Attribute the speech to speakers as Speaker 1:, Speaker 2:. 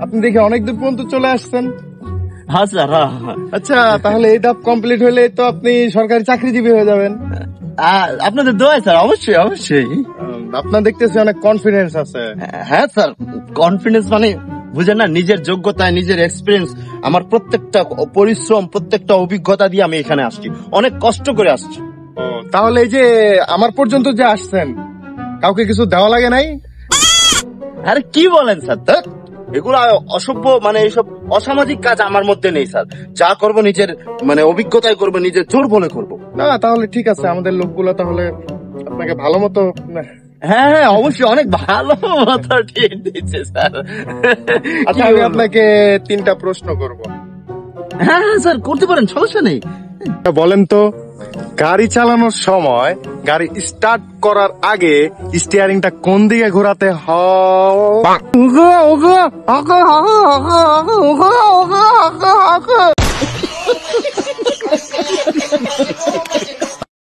Speaker 1: আপনি দেখে অনেক দূর পর্যন্ত চলে আসছেন।
Speaker 2: হ্যাঁ স্যার, হ্যাঁ।
Speaker 1: আচ্ছা, তাহলে এই ধাপ কমপ্লিট হলে তো আপনি সরকারি চাকরিজীবী হয়ে যাবেন।
Speaker 2: আপনাদের দোয়া স্যার, অবশ্যই অবশ্যই।
Speaker 1: আপনার দেখতেছি অনেক কনফিডেন্স আছে।
Speaker 2: হ্যাঁ স্যার, কনফিডেন্স মানে বুঝেন না, নিজের যোগ্যতায়, নিজের এক্সপিরিয়েন্স, আমার প্রত্যেকটা পরিশ্রম, প্রত্যেকটা অভিজ্ঞতা দিয়ে আমি এখানে আসছি, অনেক কষ্ট করে আসছি।
Speaker 1: তাহলে এই যে আমার পর্যন্ত যে আসছেন, কাউকে কিছু দেওয়া লাগে নাই?
Speaker 2: আরে কি বলেন স্যার, এগুলো অসভ্য, মানে এইসব অসামাজিক কাজ আমার মধ্যে নেই স্যার। যা করব নিজের মানে অভিজ্ঞতায় করবো, নিজের জোর বলে করবো।
Speaker 1: না, তাহলে ঠিক আছে, আমাদের লোকগুলো তাহলে আপনাকে ভালো মতো।
Speaker 2: হ্যাঁ হ্যাঁ, অবশ্যই অনেক ভালো মতো ট্রেন দিচ্ছে স্যার।
Speaker 1: আচ্ছা, আমি আপনাকে 3টা প্রশ্ন করব।
Speaker 2: হ্যাঁ হ্যাঁ স্যার, করতে পারেন, সমস্যা নেই।
Speaker 1: বলেন তো, গাড়ি চালানোর সময় গাড়ি স্টার্ট করার আগে স্টিয়ারিংটা কোন দিকে ঘোরাতে হয়?